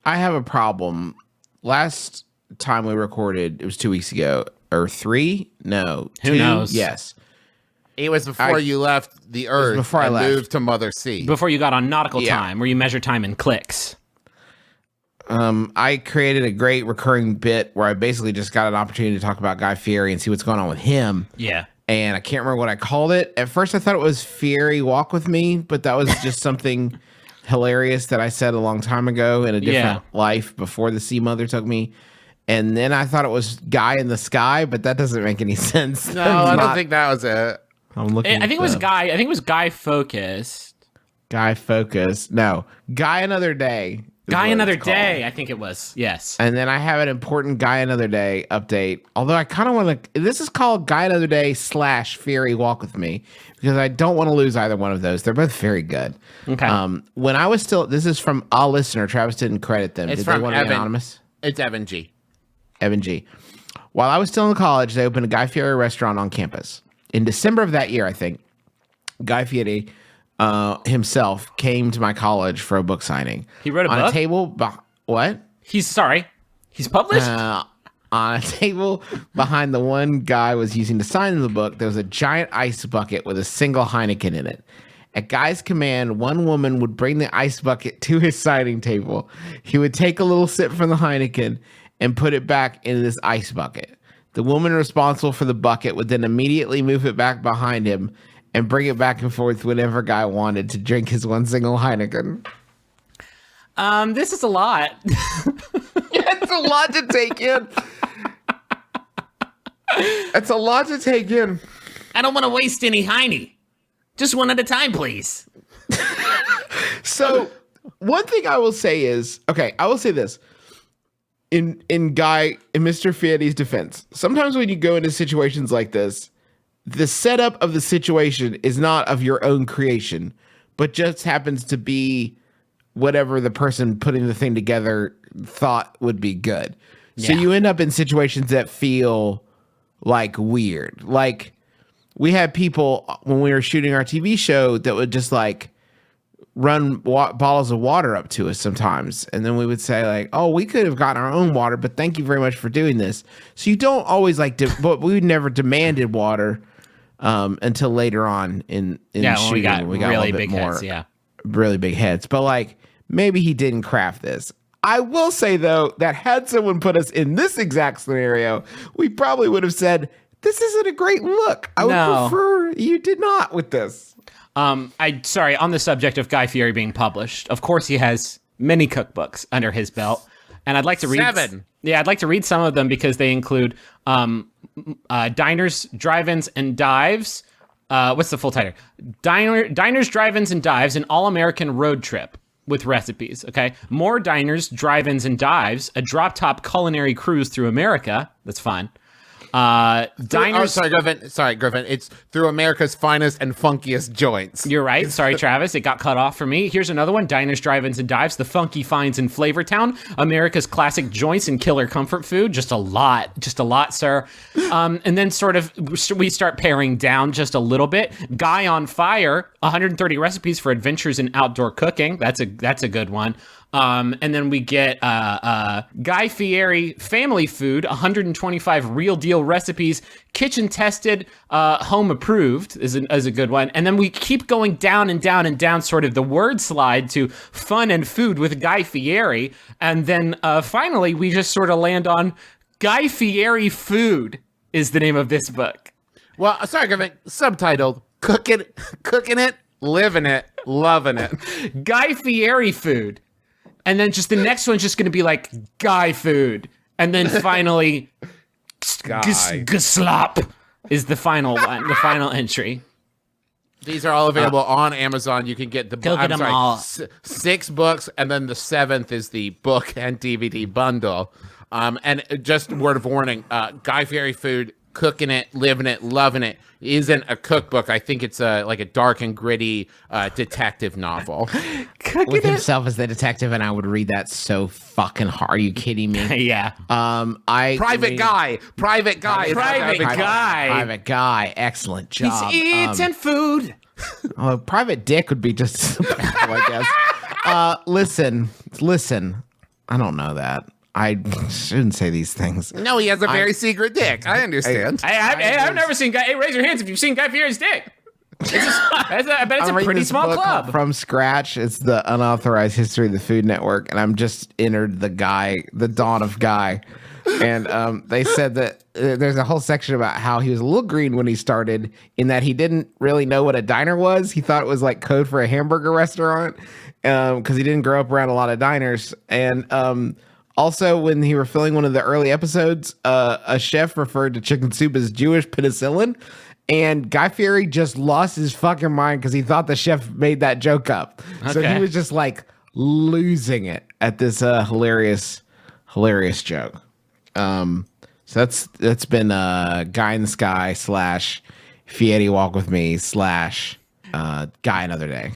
I have a problem. Last time we recorded, it was 2 weeks ago. Or 3? No. Who 2? knows? Yes. It was before you left the Earth before I left. moved to Mother Sea. Before you got on nautical time, where you measure time in clicks. I created a great recurring bit where I basically just got an opportunity to talk about Guy Fieri and see what's going on with him. Yeah. And I can't remember what I called it. At first, I thought it was Fieri Walk With Me, but that was just something hilarious that I said a long time ago in a different life before the sea mother took me. And then I thought it was Guy in the Sky, but that doesn't make any sense. No, I don't think that was it. I'm looking. I think it was Guy. I think it was Guy Focused. Guy Focus. No, Guy Another Day. Guy Another Day, I think it was. Yes. And then I have an important Guy Another Day update. Although I kind of want to. This is called Guy Another Day / Fieri Walk With Me because I don't want to lose either one of those. They're both very good. Okay. When I was still. This is from a listener. Travis didn't credit them. It's Did from they want to be Evan. anonymous? It's Evan G. Evan G. While I was still in college, they opened a Guy Fieri restaurant on campus. In December of that year, I think, Guy Fieri himself came to my college for a book signing. He wrote a on book? a table. What? He's published? On a table behind the one Guy was using to sign the book, there was a giant ice bucket with a single Heineken in it. At Guy's command, one woman would bring the ice bucket to his signing table. He would take a little sip from the Heineken and put it back into this ice bucket. The woman responsible for the bucket would then immediately move it back behind him and bring it back and forth whenever Guy wanted to drink his one single Heineken. This is a lot. It's a lot to take in. It's a lot to take in. I don't want to waste any Heine. Just one at a time, please. So, one thing I will say is, I will say this. In Mr. Fieri's defense, sometimes when you go into situations like this, the setup of the situation is not of your own creation, but just happens to be whatever the person putting the thing together thought would be good. So you end up in situations that feel like weird. Like we had people when we were shooting our TV show that would just like run bottles of water up to us sometimes. And then we would say like, oh, we could have gotten our own water, but thank you very much for doing this. So you don't always like but we never demanded water until later on in shooting. We got a really bit big more, heads. really big heads. But like maybe he didn't craft this. I will say though that had someone put us in this exact scenario, we probably would have said, this isn't a great look. I would prefer you did not with this. On the subject of Guy Fieri being published, of course he has many cookbooks under his belt, and I'd like to read 7. Yeah, I'd like to read some of them because they include Diners, Drive-Ins, and Dives. What's the full title? Diners, Drive-Ins, and Dives, an all-American road trip with recipes. Okay, more diners, drive-ins, and dives. A drop-top culinary cruise through America. That's fun. Diners. Sorry, Griffin. It's through America's finest and funkiest joints. You're right. Sorry, Travis. It got cut off for me. Here's another one. Diners, Drive-Ins, and Dives. The funky finds in Flavortown. America's classic joints and killer comfort food. Just a lot, sir. And then sort of we start paring down just a little bit. Guy on Fire. 130 recipes for adventures in outdoor cooking. That's a good one. And then we get Guy Fieri Family Food, 125 real deal recipes, kitchen tested, home approved is a good one. And then we keep going down and down and down, sort of the word slide to fun and food with Guy Fieri. And then finally, we just sort of land on Guy Fieri Food is the name of this book. Well, sorry, Griffin. Subtitled, Cooking It, Living It, Loving It. Guy Fieri Food. And then just the next one's just going to be like Guy Food. And then finally, Slop is the final one, the final entry. These are all available on Amazon. You can get all. 6 books, and then the 7th is the book and DVD bundle. And just a word of warning, Guy Fieri Food, Cooking It, Living It, Loving It isn't a cookbook. I think it's like a dark and gritty detective novel. With himself as the detective, and I would read that so fucking hard. Are you kidding me? Yeah. Private Guy. Private Guy. Excellent job. He's eating food. Private Dick would be just, I guess. Listen. I don't know that. I shouldn't say these things. No, he has a very secret dick. I understand. I've never seen Guy. Hey, raise your hands if you've seen Guy Fieri's dick. I bet it's I'm a reading pretty this small book club. from scratch. It's the unauthorized history of the Food Network, and I'm just entered the dawn of Guy. And they said that there's a whole section about how he was a little green when he started, in that he didn't really know what a diner was. He thought it was like code for a hamburger restaurant because he didn't grow up around a lot of diners. And also, when he were filming one of the early episodes, a chef referred to chicken soup as Jewish penicillin. And Guy Fieri just lost his fucking mind because he thought the chef made that joke up. So he was just like losing it at this hilarious joke. So that's been Guy in the Sky / Fieri Walk with Me / Guy Another Day.